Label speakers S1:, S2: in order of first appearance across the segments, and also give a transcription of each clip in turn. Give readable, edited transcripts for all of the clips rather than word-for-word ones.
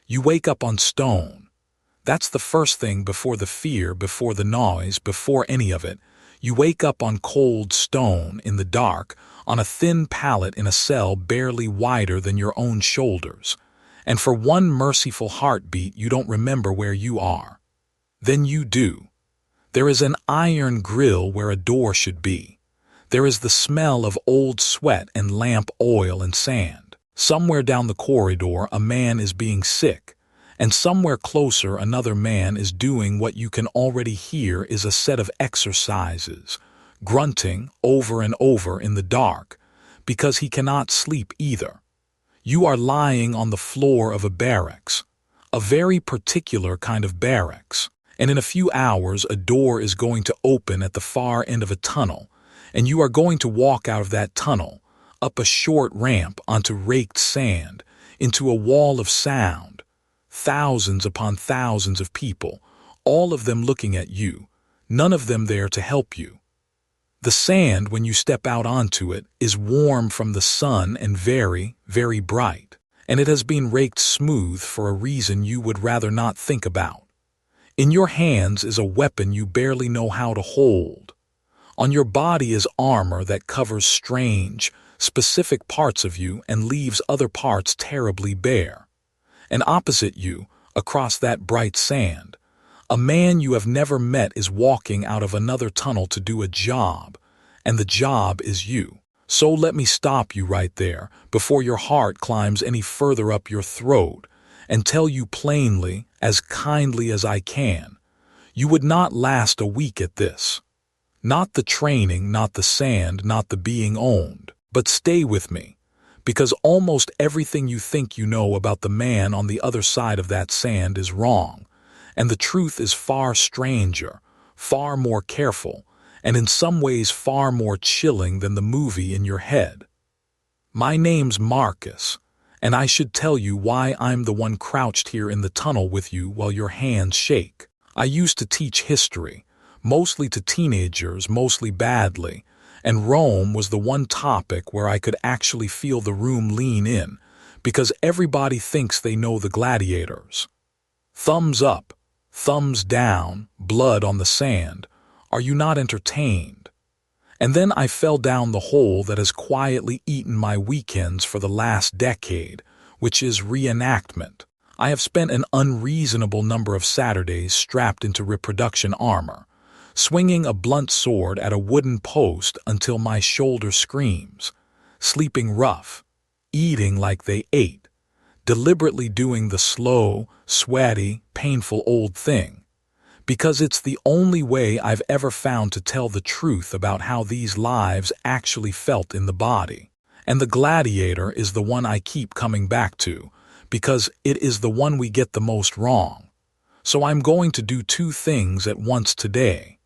S1: You wake up on stone. That's the first thing before the fear, before the noise, before any of it. You wake up on cold stone in the dark, on a thin pallet in a cell barely wider than your own shoulders. And for one merciful heartbeat, you don't remember where you are. Then you do. There is an iron grill where a door should be. There is the smell of old sweat and lamp oil and sand. Somewhere down the corridor, a man is being sick, and somewhere closer, another man is doing what you can already hear is a set of exercises, grunting over and over in the dark, because he cannot sleep either. You are lying on the floor of a barracks, a very particular kind of barracks, and in a few hours a door is going to open at the far end of a tunnel, and you are going to walk out of that tunnel, up a short ramp onto raked sand, into a wall of sound, thousands upon thousands of people, all of them looking at you, none of them there to help you. The sand, when you step out onto it, is warm from the sun and very, very bright, and it has been raked smooth for a reason you would rather not think about. In your hands is a weapon you barely know how to hold. On your body is armor that covers strange, specific parts of you and leaves other parts terribly bare. And opposite you, across that bright sand, a man you have never met is walking out of another tunnel to do a job, and the job is you. So let me stop you right there, before your heart climbs any further up your throat, and tell you plainly, as kindly as I can, you would not last a week at this. Not the training, not the sand, not the being owned, but stay with me, because almost everything you think you know about the man on the other side of that sand is wrong, and the truth is far stranger, far more careful, and in some ways far more chilling than the movie in your head. My name's Marcus, and I should tell you why I'm the one crouched here in the tunnel with you while your hands shake. I used to teach history, mostly to teenagers, mostly badly, and Rome was the one topic where I could actually feel the room lean in, because everybody thinks they know the gladiators. Thumbs up, thumbs down, blood on the sand. Are you not entertained? And then I fell down the hole that has quietly eaten my weekends for the last decade, which is reenactment. I have spent an unreasonable number of Saturdays strapped into reproduction armor, swinging a blunt sword at a wooden post until my shoulder screams, sleeping rough, eating like they ate, deliberately doing the slow, sweaty, painful old thing, because it's the only way I've ever found to tell the truth about how these lives actually felt in the body. And the gladiator is the one I keep coming back to, because it is the one we get the most wrong. So I'm going to do two things at once today.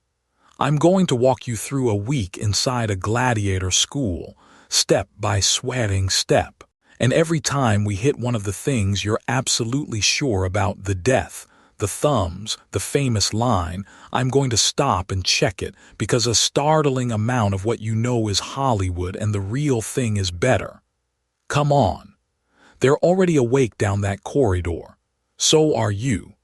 S1: I'm going to walk you through a week inside a gladiator school, step by sweating step. And every time we hit one of the things you're absolutely sure about, the death, the thumbs, the famous line, I'm going to stop and check it, because a startling amount of what you know is Hollywood and the real thing is better. Come on. They're already awake down that corridor. So are you.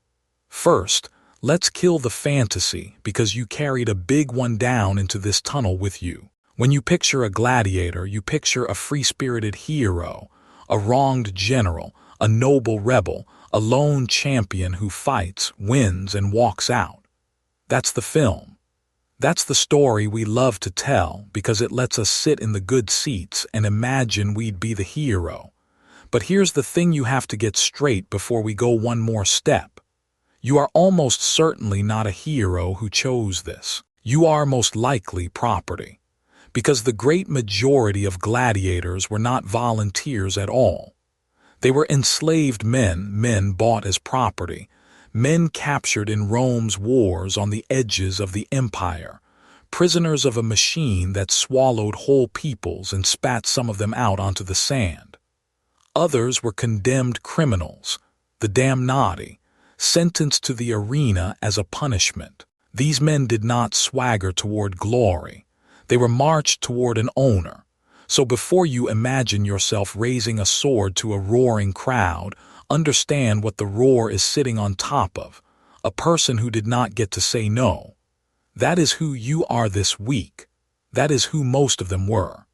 S1: First, let's kill the fantasy, because you carried a big one down into this tunnel with you. When you picture a gladiator, you picture a free-spirited hero, a wronged general, a noble rebel, a lone champion who fights, wins, and walks out. That's the film. That's the story we love to tell, because it lets us sit in the good seats and imagine we'd be the hero. But here's the thing you have to get straight before we go one more step. You are almost certainly not a hero who chose this. You are most likely property, because the great majority of gladiators were not volunteers at all. They were enslaved men bought as property, men captured in Rome's wars on the edges of the empire, prisoners of a machine that swallowed whole peoples and spat some of them out onto the sand. Others were condemned criminals, the damnati, sentenced to the arena as a punishment. These men did not swagger toward glory. They were marched toward an owner. So before you imagine yourself raising a sword to a roaring crowd, understand what the roar is sitting on top of, a person who did not get to say no. That is who you are this week. That is who most of them were.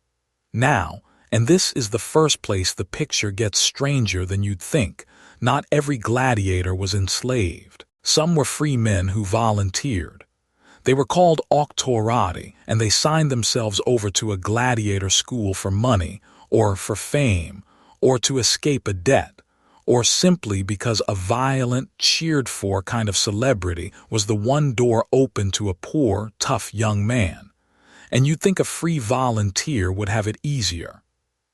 S1: Now, and this is the first place the picture gets stranger than you'd think, not every gladiator was enslaved. Some were free men who volunteered. They were called auctorati, and they signed themselves over to a gladiator school for money, or for fame, or to escape a debt, or simply because a violent, cheered-for kind of celebrity was the one door open to a poor, tough young man. And you'd think a free volunteer would have it easier.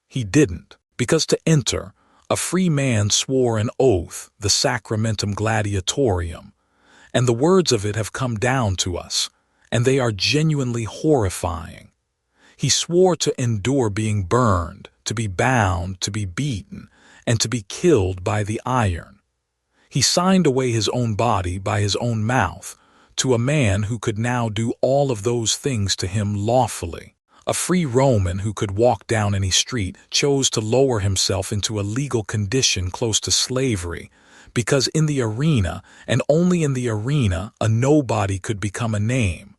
S1: He didn't, because to enter, a free man swore an oath, the Sacramentum Gladiatorium, and the words of it have come down to us, and they are genuinely horrifying. He swore to endure being burned, to be bound, to be beaten, and to be killed by the iron. He signed away his own body by his own mouth to a man who could now do all of those things to him lawfully. A free Roman who could walk down any street chose to lower himself into a legal condition close to slavery, because in the arena, and only in the arena, a nobody could become a name.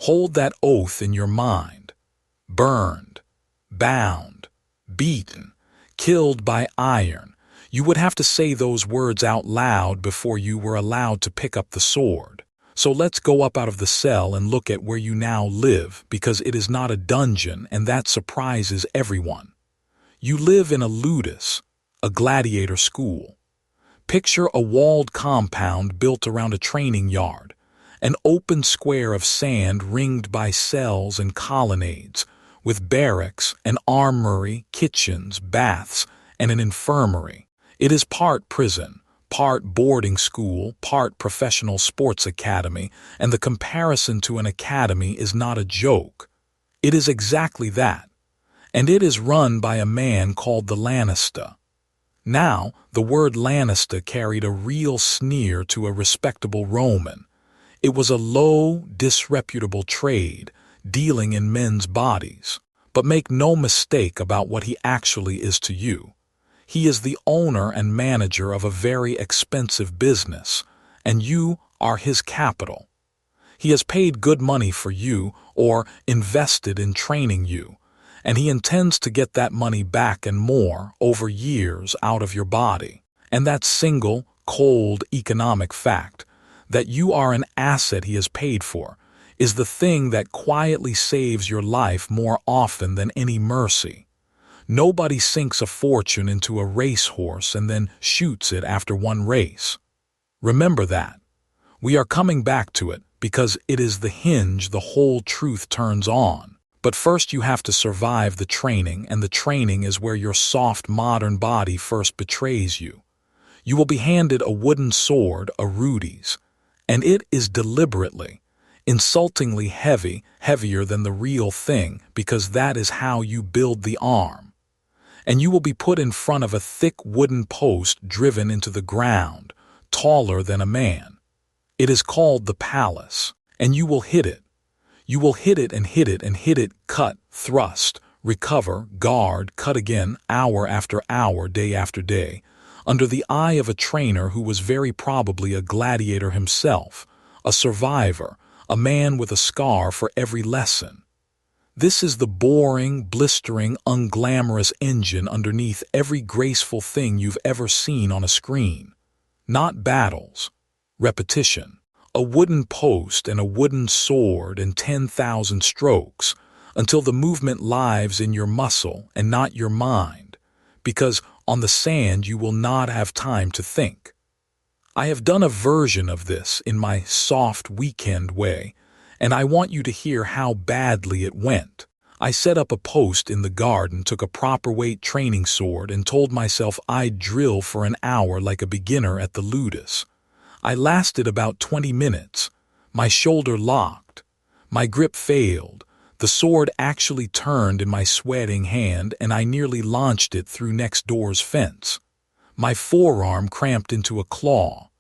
S1: Hold that oath in your mind. Burned, bound, beaten, killed by iron. You would have to say those words out loud before you were allowed to pick up the sword. So let's go up out of the cell and look at where you now live, because it is not a dungeon, and that surprises everyone. You live in a Ludus, a gladiator school. Picture a walled compound built around a training yard, an open square of sand ringed by cells and colonnades, with barracks, an armory, kitchens, baths, and an infirmary. It is part prison, part boarding school, part professional sports academy, and the comparison to an academy is not a joke. It is exactly that, and it is run by a man called the lanista. Now, the word lanista carried a real sneer to a respectable Roman. It was a low, disreputable trade, dealing in men's bodies. But make no mistake about what he actually is to you. He is the owner and manager of a very expensive business, and you are his capital. He has paid good money for you or invested in training you, and he intends to get that money back and more over years out of your body. And that single, cold economic fact, that you are an asset he has paid for, is the thing that quietly saves your life more often than any mercy. Nobody sinks a fortune into a racehorse and then shoots it after one race. Remember that. We are coming back to it because it is the hinge the whole truth turns on. But first you have to survive the training, and the training is where your soft modern body first betrays you. You will be handed a wooden sword, a Rudy's, and it is deliberately, insultingly heavy, heavier than the real thing, because that is how you build the arm. And you will be put in front of a thick wooden post driven into the ground, taller than a man. It is called the Palus, and you will hit it. You will hit it and hit it and hit it, cut, thrust, recover, guard, cut again, hour after hour, day after day, under the eye of a trainer who was very probably a gladiator himself, a survivor, a man with a scar for every lesson. This is the boring, blistering, unglamorous engine underneath every graceful thing you've ever seen on a screen. Not battles. Repetition. A wooden post and a wooden sword and 10,000 strokes until the movement lives in your muscle and not your mind, because on the sand you will not have time to think. I have done a version of this in my soft weekend way, and I want you to hear how badly it went. I set up a post in the garden, took a proper weight training sword, and told myself I'd drill for an hour like a beginner at the Ludus. I lasted about 20 minutes. My shoulder locked. My grip failed. The sword actually turned in my sweating hand, and I nearly launched it through next door's fence. My forearm cramped into a claw,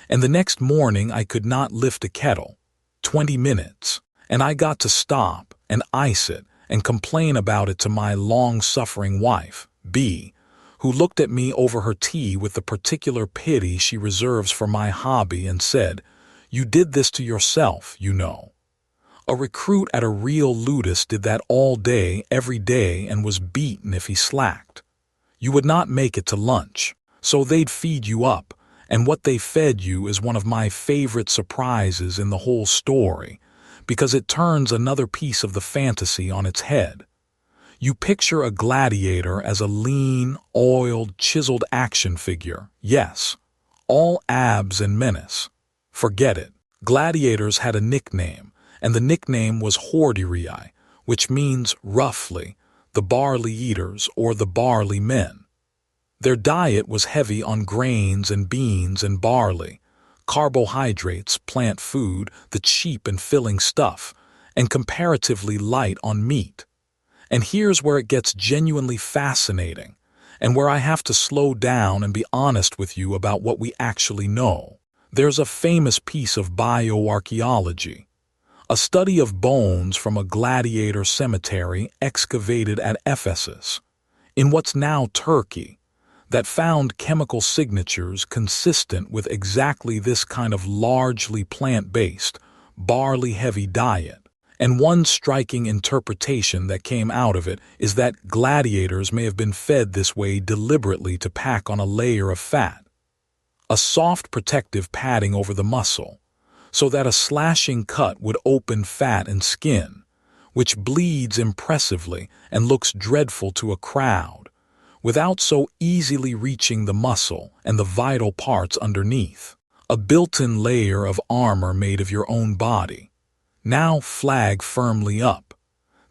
S1: and the next morning I could not lift a kettle. 20 minutes, and I got to stop and ice it and complain about it to my long-suffering wife, B, who looked at me over her tea with the particular pity she reserves for my hobby and said, "You did this to yourself, you know." A recruit at a real Ludus did that all day, every day, and was beaten if he slacked. You would not make it to lunch, so they'd feed you up, and what they fed you is one of my favorite surprises in the whole story, because it turns another piece of the fantasy on its head. You picture a gladiator as a lean, oiled, chiseled action figure. Yes, all abs and menace. Forget it. Gladiators had a nickname, and the nickname was horderii, which means, roughly, the barley-eaters or the barley men. Their diet was heavy on grains and beans and barley, carbohydrates, plant food, the cheap and filling stuff, and comparatively light on meat. And here's where it gets genuinely fascinating, and where I have to slow down and be honest with you about what we actually know. There's a famous piece of bioarchaeology, a study of bones from a gladiator cemetery excavated at Ephesus, in what's now Turkey, that found chemical signatures consistent with exactly this kind of largely plant-based, barley-heavy diet. And one striking interpretation that came out of it is that gladiators may have been fed this way deliberately to pack on a layer of fat, a soft protective padding over the muscle, so that a slashing cut would open fat and skin, which bleeds impressively and looks dreadful to a crowd, without so easily reaching the muscle and the vital parts underneath. A built-in layer of armor made of your own body. Now flag firmly up.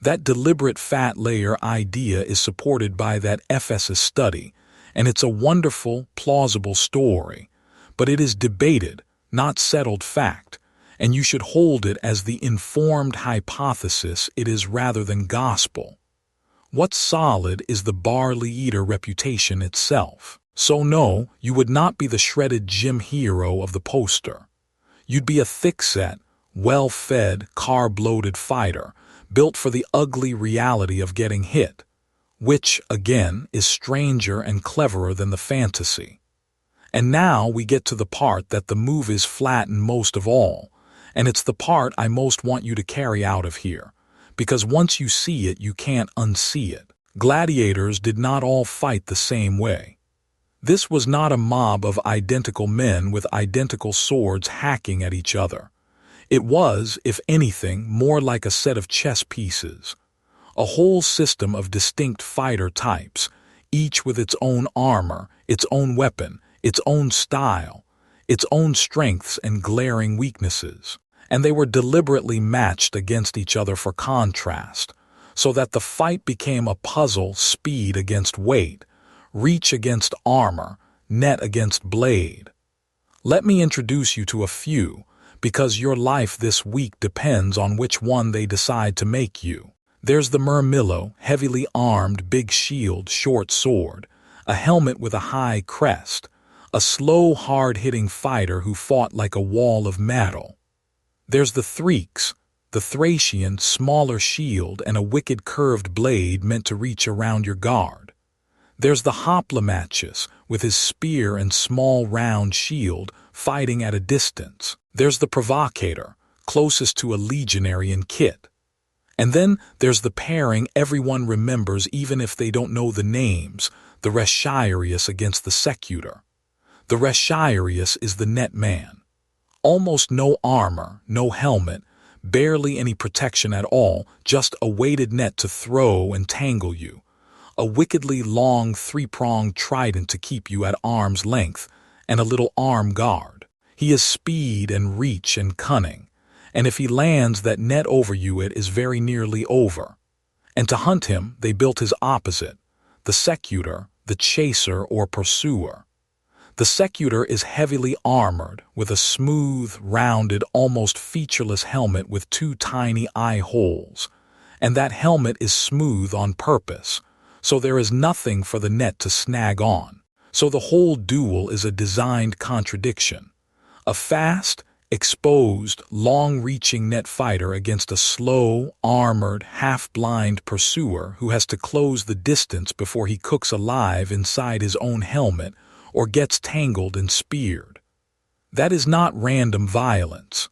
S1: That deliberate fat layer idea is supported by that Ephesus study, and it's a wonderful, plausible story, but it is debated, not settled fact, and you should hold it as the informed hypothesis it is rather than gospel. What's solid is the barley-eater reputation itself. So no, you would not be the shredded gym hero of the poster. You'd be a thick-set, well-fed, carb-loaded fighter, built for the ugly reality of getting hit, which, again, is stranger and cleverer than the fantasy. And now we get to the part that the movies flatten most of all, and it's the part I most want you to carry out of here, because once you see it, you can't unsee it. Gladiators did not all fight the same way. This was not a mob of identical men with identical swords hacking at each other. It was, if anything, more like a set of chess pieces, a whole system of distinct fighter types, each with its own armor, its own weapon, its own style, its own strengths and glaring weaknesses. And they were deliberately matched against each other for contrast, so that the fight became a puzzle: speed against weight, reach against armor, net against blade. Let me introduce you to a few, because your life this week depends on which one they decide to make you. There's the murmillo, heavily armed, big shield, short sword, a helmet with a high crest, a slow, hard-hitting fighter who fought like a wall of metal. There's the Threeks, the Thracian, smaller shield and a wicked curved blade meant to reach around your guard. There's the Hoplomachus, with his spear and small round shield, fighting at a distance. There's the Provocator, closest to a legionary in kit. And then there's the pairing everyone remembers even if they don't know the names, the Reproduction against the Secutor. The Reproduction is the net man. Almost no armor, no helmet, barely any protection at all, just a weighted net to throw and tangle you. A wickedly long three-pronged trident to keep you at arm's length, and a little arm guard. He is speed and reach and cunning, and if he lands that net over you, it is very nearly over. And to hunt him, they built his opposite, the Secutor, the chaser or pursuer. The Secutor is heavily armored, with a smooth, rounded, almost featureless helmet with two tiny eye holes, and that helmet is smooth on purpose, so there is nothing for the net to snag on. So the whole duel is a designed contradiction. A fast, exposed, long-reaching net fighter against a slow, armored, half-blind pursuer who has to close the distance before he cooks alive inside his own helmet or gets tangled and speared. That is not random violence.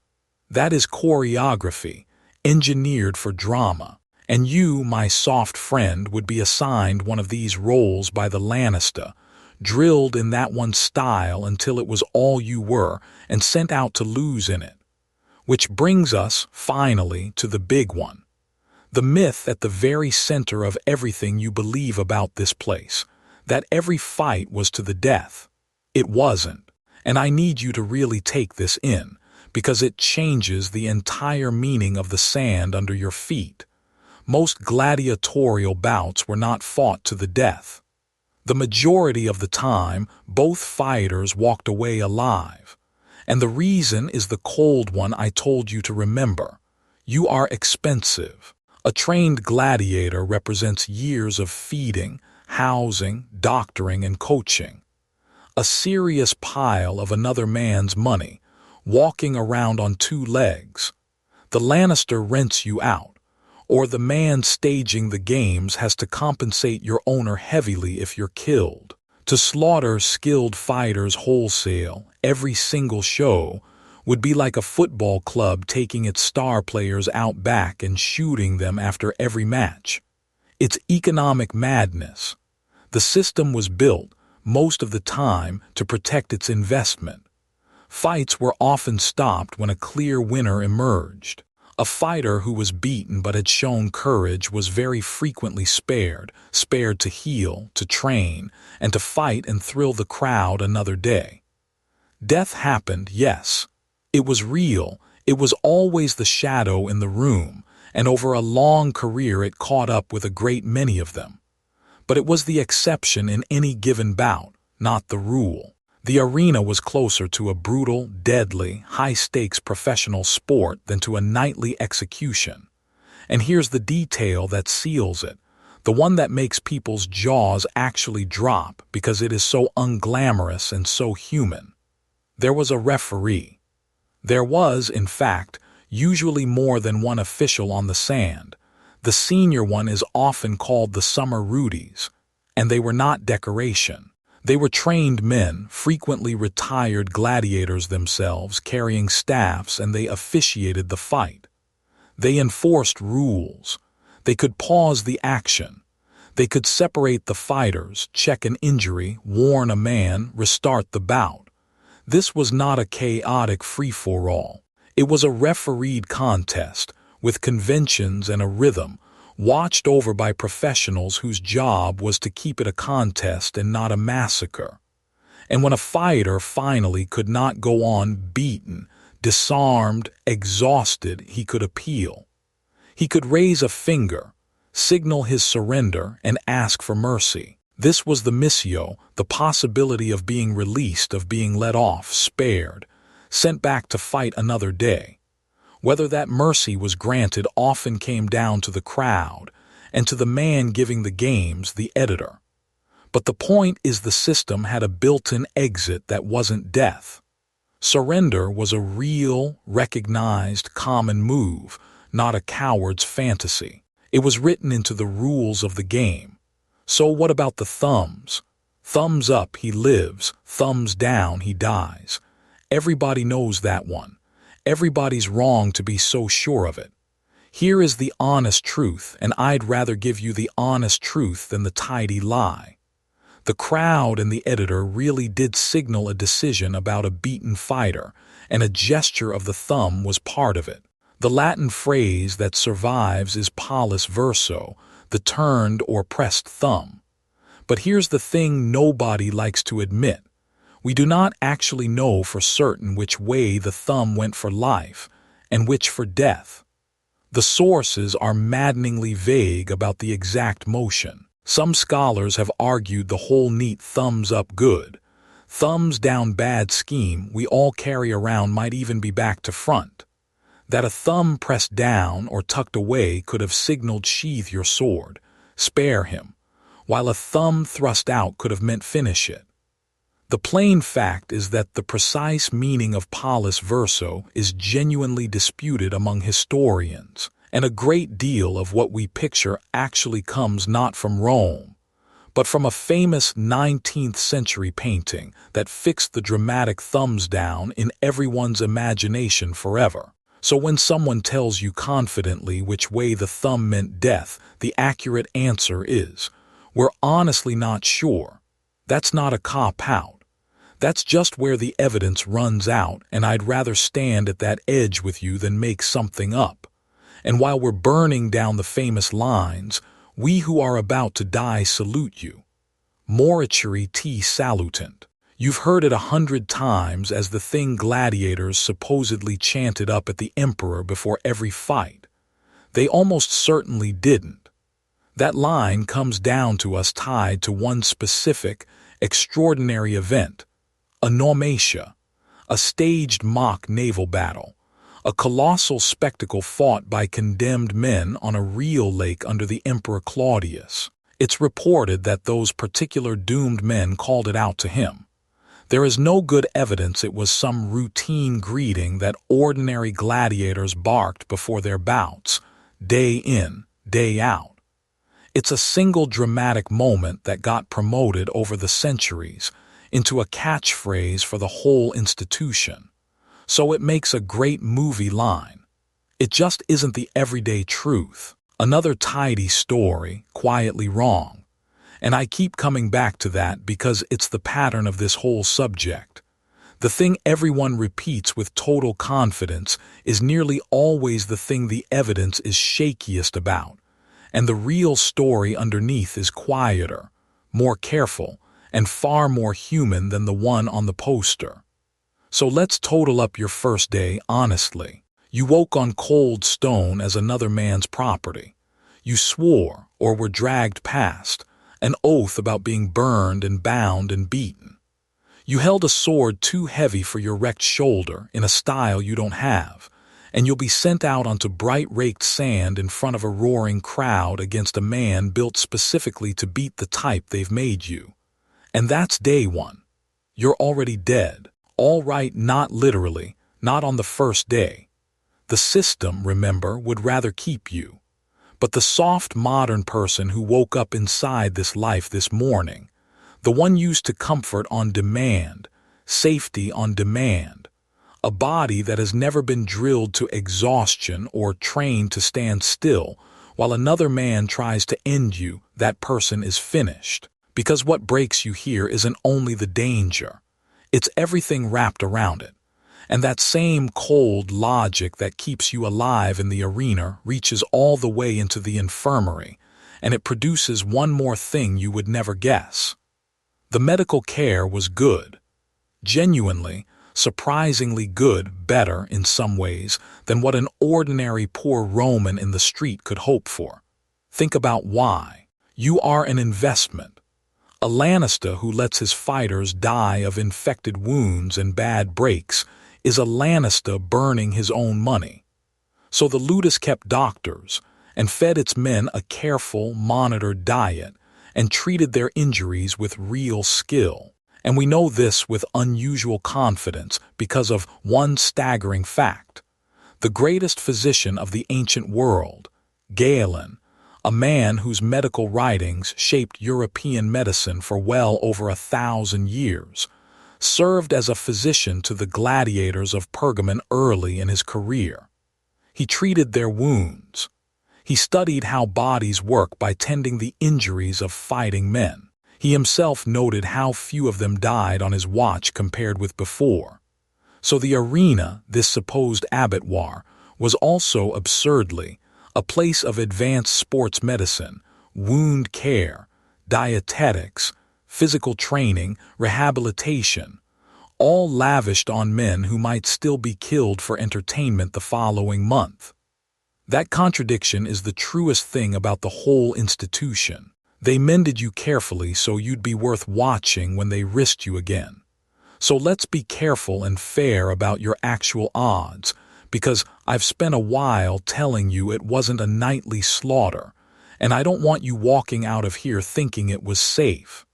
S1: That is choreography, engineered for drama. And you, my soft friend, would be assigned one of these roles by the lanista, drilled in that one style until it was all you were, and sent out to lose in it. Which brings us, finally, to the big one. The myth at the very center of everything you believe about this place, that every fight was to the death. It wasn't, and I need you to really take this in, because it changes the entire meaning of the sand under your feet. Most gladiatorial bouts were not fought to the death. The majority of the time, both fighters walked away alive. And the reason is the cold one I told you to remember. You are expensive. A trained gladiator represents years of feeding, housing, doctoring, and coaching. A serious pile of another man's money, walking around on two legs. The lanista rents you out. Or the man staging the games has to compensate your owner heavily if you're killed. To slaughter skilled fighters wholesale, every single show, would be like a football club taking its star players out back and shooting them after every match. It's economic madness. The system was built, most of the time, to protect its investment. Fights were often stopped when a clear winner emerged. A fighter who was beaten but had shown courage was very frequently spared to heal, to train, and to fight and thrill the crowd another day. Death happened, yes. It was real. It was always the shadow in the room, and over a long career it caught up with a great many of them. But it was the exception in any given bout, not the rule. The arena was closer to a brutal, deadly, high-stakes professional sport than to a nightly execution. And here's the detail that seals it, the one that makes people's jaws actually drop because it is so unglamorous and so human. There was a referee. There was, in fact, usually more than one official on the sand. The senior one is often called the summer Rudies, and they were not decoration. They were trained men, frequently retired gladiators themselves, carrying staffs, and they officiated the fight. They enforced rules. They could pause the action. They could separate the fighters, check an injury, warn a man, restart the bout. This was not a chaotic free-for-all. It was a refereed contest, with conventions and a rhythm, watched over by professionals whose job was to keep it a contest and not a massacre. And when a fighter finally could not go on beaten, disarmed, exhausted, he could appeal. He could raise a finger, signal his surrender, and ask for mercy. This was the missio, the possibility of being released, of being let off, spared, sent back to fight another day. Whether that mercy was granted often came down to the crowd and to the man giving the games, the editor. But the point is the system had a built-in exit that wasn't death. Surrender was a real, recognized, common move, not a coward's fantasy. It was written into the rules of the game. So what about the thumbs? Thumbs up, he lives. Thumbs down, he dies. Everybody knows that one. Everybody's wrong to be so sure of it. Here is the honest truth, and I'd rather give you the honest truth than the tidy lie. The crowd and the editor really did signal a decision about a beaten fighter, and a gesture of the thumb was part of it. The Latin phrase that survives is Palus verso, the turned or pressed thumb. But here's the thing nobody likes to admit. We do not actually know for certain which way the thumb went for life and which for death. The sources are maddeningly vague about the exact motion. Some scholars have argued the whole neat thumbs up good, thumbs down bad scheme we all carry around might even be back to front. That a thumb pressed down or tucked away could have signaled sheathe your sword, spare him, while a thumb thrust out could have meant finish it. The plain fact is that the precise meaning of Palus verso is genuinely disputed among historians, and a great deal of what we picture actually comes not from Rome, but from a famous 19th century painting that fixed the dramatic thumbs down in everyone's imagination forever. So when someone tells you confidently which way the thumb meant death, the accurate answer is, "We're honestly not sure." That's not a cop-out. That's just where the evidence runs out, and I'd rather stand at that edge with you than make something up. And while we're burning down the famous lines, we who are about to die salute you. Mortuary te salutant. You've heard it 100 times as the thing gladiators supposedly chanted up at the emperor before every fight. They almost certainly didn't. That line comes down to us tied to one specific, extraordinary event, a naumatia, a staged mock naval battle, a colossal spectacle fought by condemned men on a real lake under the Emperor Claudius. It's reported that those particular doomed men called it out to him. There is no good evidence it was some routine greeting that ordinary gladiators barked before their bouts, day in, day out. It's a single dramatic moment that got promoted over the centuries into a catchphrase for the whole institution. So it makes a great movie line. It just isn't the everyday truth. Another tidy story, quietly wrong. And I keep coming back to that because it's the pattern of this whole subject. The thing everyone repeats with total confidence is nearly always the thing the evidence is shakiest about. And the real story underneath is quieter, more careful, and far more human than the one on the poster. So let's total up your first day honestly. You woke on cold stone as another man's property. You swore, or were dragged past, an oath about being burned and bound and beaten. You held a sword too heavy for your wrecked shoulder in a style you don't have, and you'll be sent out onto bright raked sand in front of a roaring crowd against a man built specifically to beat the type they've made you. And that's day one. You're already dead. All right, not literally, not on the first day. The system, remember, would rather keep you. But the soft modern person who woke up inside this life this morning, the one used to comfort on demand, safety on demand, a body that has never been drilled to exhaustion or trained to stand still while another man tries to end you, that person is finished. Because what breaks you here isn't only the danger, it's everything wrapped around it. And that same cold logic that keeps you alive in the arena reaches all the way into the infirmary, and it produces one more thing you would never guess. The medical care was good. Genuinely, surprisingly good, better in some ways than what an ordinary poor Roman in the street could hope for. Think about why. You are an investment. A lanista who lets his fighters die of infected wounds and bad breaks is a lanista burning his own money. So the Ludus kept doctors and fed its men a careful, monitored diet and treated their injuries with real skill. And we know this with unusual confidence because of one staggering fact. The greatest physician of the ancient world, Galen, a man whose medical writings shaped European medicine for well over 1,000 years, served as a physician to the gladiators of Pergamon early in his career. He treated their wounds. He studied how bodies work by tending the injuries of fighting men. He himself noted how few of them died on his watch compared with before. So the arena, this supposed abattoir, was also absurdly a place of advanced sports medicine, wound care, dietetics, physical training, rehabilitation, all lavished on men who might still be killed for entertainment the following month. That contradiction is the truest thing about the whole institution. They mended you carefully so you'd be worth watching when they risked you again. So let's be careful and fair about your actual odds, because I've spent a while telling you it wasn't a nightly slaughter, and I don't want you walking out of here thinking it was safe.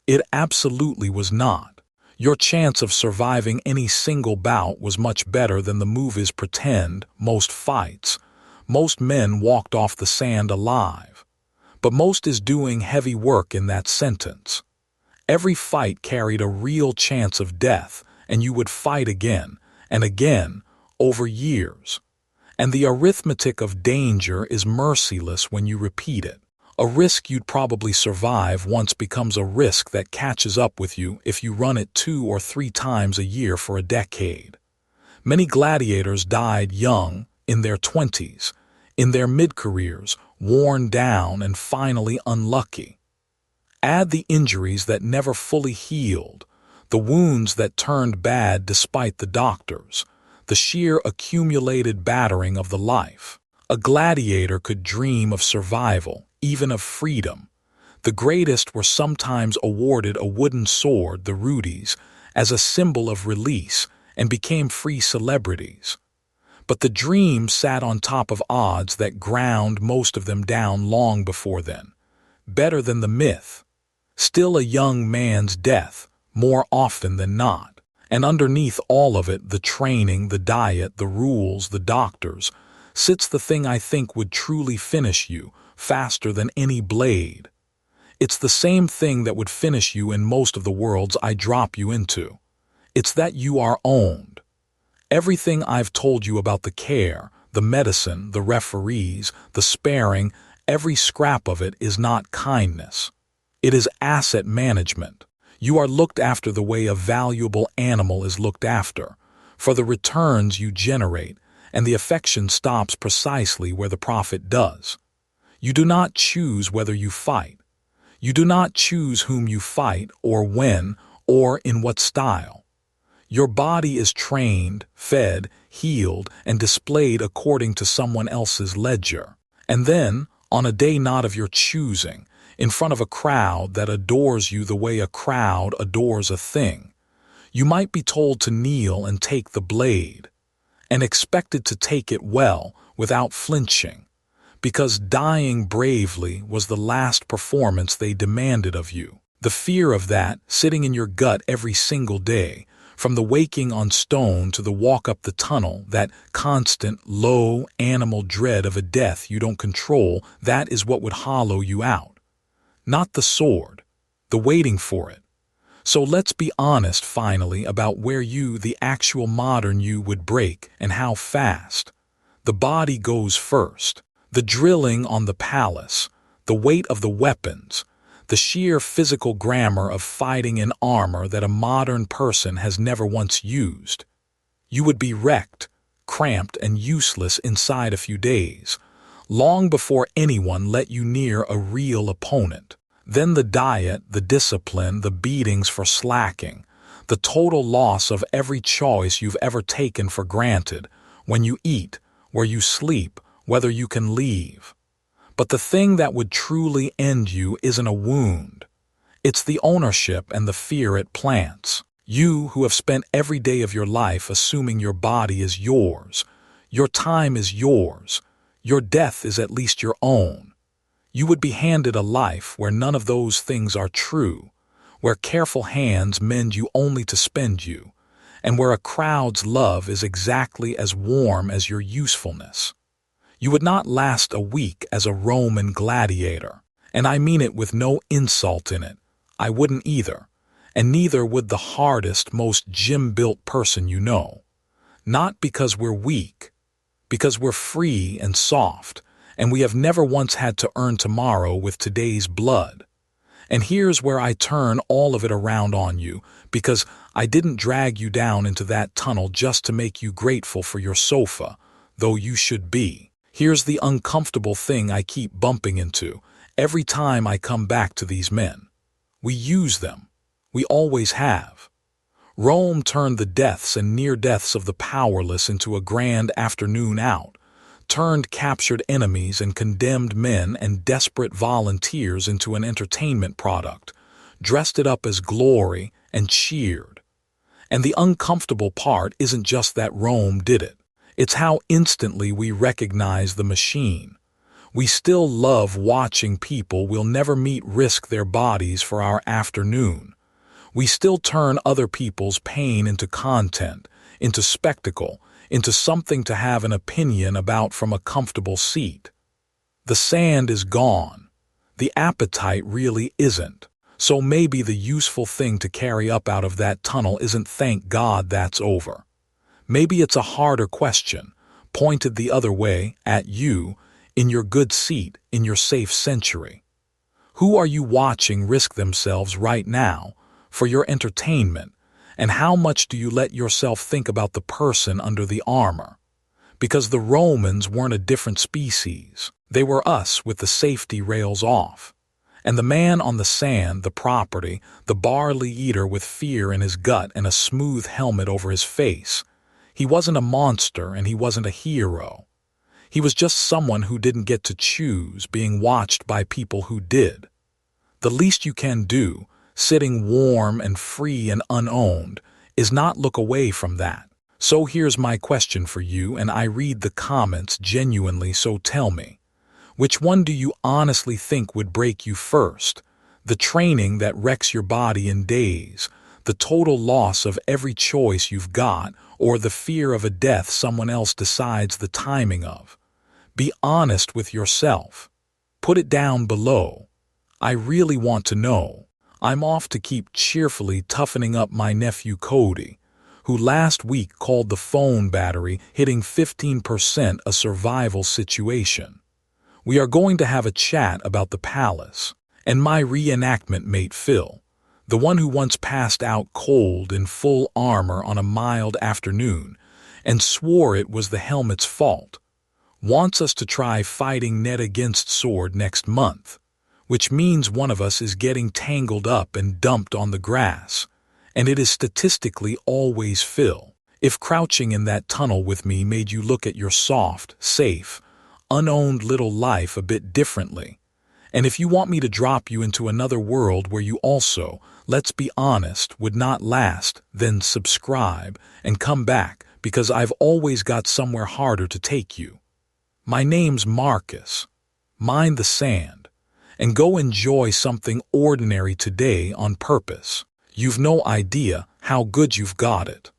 S1: It absolutely was not. Your chance of surviving any single bout was much better than the movies pretend. Most fights. Most men walked off the sand alive. But most is doing heavy work in that sentence. Every fight carried a real chance of death, and you would fight again, and again, over years. And the arithmetic of danger is merciless when you repeat it. A risk you'd probably survive once becomes a risk that catches up with you if you run it 2 or 3 times a year for a decade. Many gladiators died young, in their 20s, in their mid-careers, worn down and finally unlucky. Add the injuries that never fully healed, the wounds that turned bad despite the doctors, the sheer accumulated battering of the life. A gladiator could dream of survival, even of freedom. The greatest were sometimes awarded a wooden sword, the rudes, as a symbol of release and became free celebrities. But the dream sat on top of odds that ground most of them down long before then. Better than the myth. Still a young man's death, more often than not. And underneath all of it, the training, the diet, the rules, the doctors, sits the thing I think would truly finish you, faster than any blade. It's the same thing that would finish you in most of the worlds I drop you into. It's that you are owned. Everything I've told you about the care, the medicine, the referees, the sparing, every scrap of it is not kindness. It is asset management. You are looked after the way a valuable animal is looked after, for the returns you generate, and the affection stops precisely where the profit does. You do not choose whether you fight. You do not choose whom you fight, or when, or in what style. Your body is trained, fed, healed, and displayed according to someone else's ledger. And then, on a day not of your choosing, in front of a crowd that adores you the way a crowd adores a thing, you might be told to kneel and take the blade, and expected to take it well, without flinching, because dying bravely was the last performance they demanded of you. The fear of that, sitting in your gut every single day, from the waking on stone to the walk up the tunnel, that constant, low, animal dread of a death you don't control, that is what would hollow you out. Not the sword, the waiting for it. So let's be honest finally about where you, the actual modern you, would break and how fast. The body goes first. The drilling on the Palus, the weight of the weapons, the sheer physical grammar of fighting in armor that a modern person has never once used. You would be wrecked, cramped, and useless inside a few days, long before anyone let you near a real opponent. Then the diet, the discipline, the beatings for slacking, the total loss of every choice you've ever taken for granted, when you eat, where you sleep, whether you can leave. But the thing that would truly end you isn't a wound. It's the ownership and the fear it plants. You who have spent every day of your life assuming your body is yours, your time is yours, your death is at least your own. You would be handed a life where none of those things are true, where careful hands mend you only to spend you, and where a crowd's love is exactly as warm as your usefulness. You would not last a week as a Roman gladiator, and I mean it with no insult in it. I wouldn't either, and neither would the hardest, most gym-built person you know. Not because we're weak, because we're free and soft, and we have never once had to earn tomorrow with today's blood. And here's where I turn all of it around on you, because I didn't drag you down into that tunnel just to make you grateful for your sofa, though you should be. Here's the uncomfortable thing I keep bumping into every time I come back to these men. We use them. We always have. Rome turned the deaths and near deaths of the powerless into a grand afternoon out, turned captured enemies and condemned men and desperate volunteers into an entertainment product, dressed it up as glory, and cheered. And the uncomfortable part isn't just that Rome did it. It's how instantly we recognize the machine. We still love watching people we'll never meet risk their bodies for our afternoon. We still turn other people's pain into content, into spectacle, into something to have an opinion about from a comfortable seat. The sand is gone. The appetite really isn't. So maybe the useful thing to carry up out of that tunnel isn't "thank God that's over." Maybe it's a harder question, pointed the other way, at you, in your good seat, in your safe century. Who are you watching risk themselves right now for your entertainment, and how much do you let yourself think about the person under the armor? Because the Romans weren't a different species. They were us with the safety rails off. And the man on the sand, the property, the barley-eater with fear in his gut and a smooth helmet over his face, he wasn't a monster and he wasn't a hero. He was just someone who didn't get to choose, being watched by people who did. The least you can do, sitting warm and free and unowned, is not look away from that. So here's my question for you, and I read the comments genuinely, so tell me. Which one do you honestly think would break you first? The training that wrecks your body in days, the total loss of every choice you've got, or the fear of a death someone else decides the timing of? Be honest with yourself. Put it down below. I really want to know. I'm off to keep cheerfully toughening up my nephew Cody, who last week called the phone battery hitting 15% a survival situation. We are going to have a chat about the Palus, and my reenactment mate Phil, the one who once passed out cold in full armor on a mild afternoon and swore it was the helmet's fault, wants us to try fighting Ned against sword next month, which means one of us is getting tangled up and dumped on the grass, and it is statistically always Phil. If crouching in that tunnel with me made you look at your soft, safe, unowned little life a bit differently, and if you want me to drop you into another world where you also, let's be honest, would not last, then subscribe and come back, because I've always got somewhere harder to take you. My name's Marcus. Mind the sand, and go enjoy something ordinary today on purpose. You've no idea how good you've got it.